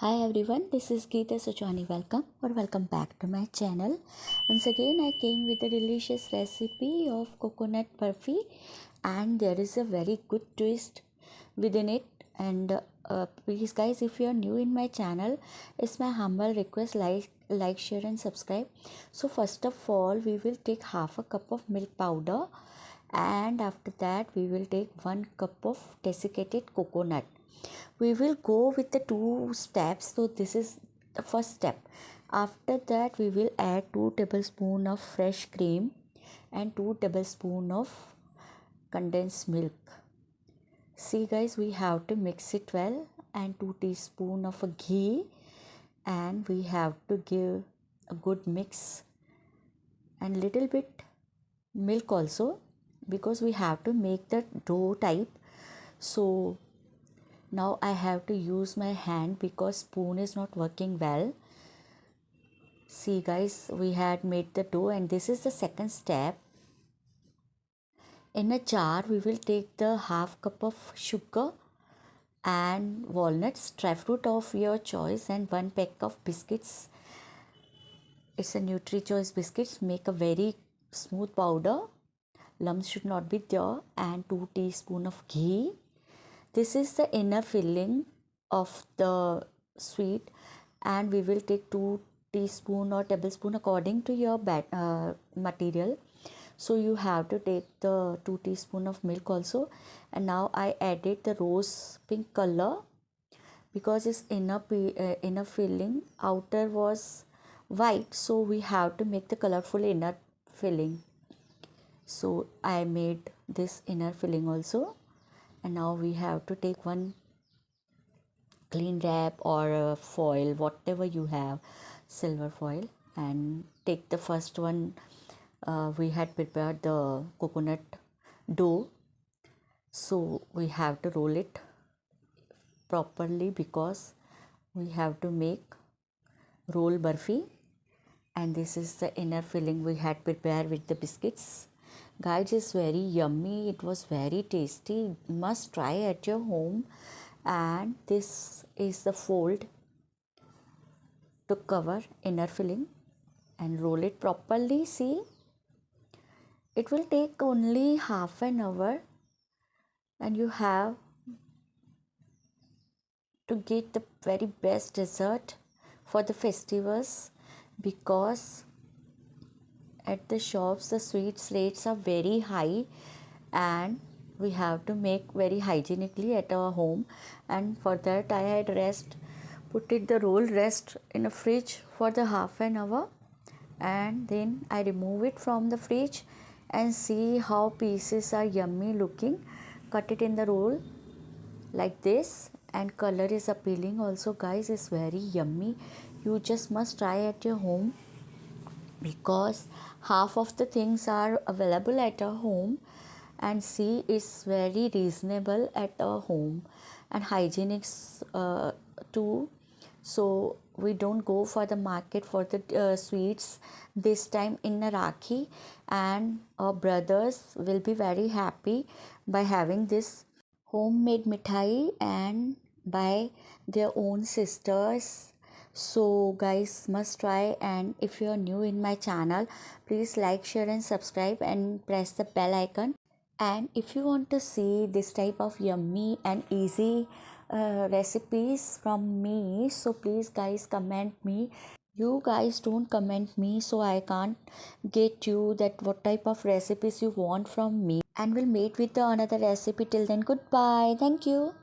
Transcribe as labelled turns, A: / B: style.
A: Hi everyone, this is Geeta Sochani. Welcome back to my channel. Once again, I came with a delicious recipe of coconut barfi, and there is a very good twist within it. And please, guys, if you are new in my channel, it's my humble request like, share, and subscribe. So first of all, we will take half a cup of milk powder, and after that, we will take 1 cup of desiccated coconut. We will go with the 2 steps. So this is the first step. After that, we will add 2 tablespoons of fresh cream and 2 tablespoons of condensed milk. See guys, we have to mix it well, and 2 teaspoons of ghee, and we have to give a good mix, and little bit milk also, because we have to make the dough type. So now I have to use my hand because spoon is not working well. See guys, we had made the dough, and this is the second step. In a jar, we will take the half cup of sugar and walnuts, dry fruit of your choice, and 1 pack of biscuits. It's a Nutri-Choice biscuits. Make a very smooth powder. Lumps should not be there, and 2 teaspoons of ghee. This is the inner filling of the sweet, and we will take 2 teaspoon or tablespoon according to your material. So you have to take the 2 teaspoon of milk also. And now I added the rose pink color because it's inner filling, outer was white, so we have to make the colorful inner filling. So I made this inner filling also. And now we have to take 1 clean wrap or foil, whatever you have, silver foil, and take the first one. We had prepared the coconut dough, so we have to roll it properly because we have to make roll barfi. And this is the inner filling we had prepared with the biscuits. Guys, it's very yummy. It was very tasty. Must try at your home. And this is the fold to cover inner filling, and roll it properly. See, it will take only half an hour, and you have to get the very best dessert for the festivals, because at the shops the sweets rates are very high, and we have to make very hygienically at our home. And for that, I had put it the roll rest in a fridge for the half an hour, and then I remove it from the fridge, and see how pieces are yummy looking. Cut it in the roll like this, and color is appealing also. Guys, it's very yummy. You just must try at your home, because half of the things are available at our home, and see, it's very reasonable at our home, and hygienic too. So we don't go for the market for the sweets this time in Rakhi, and our brothers will be very happy by having this homemade mithai and by their own sisters. So guys, must try. And if you are new in my channel, please like, share, and subscribe, and press the bell icon. And if you want to see this type of yummy and easy recipes from me, so please guys comment me. You guys don't comment me, so I can't get you that what type of recipes you want from me. And we'll meet with another recipe. Till then, goodbye. Thank you.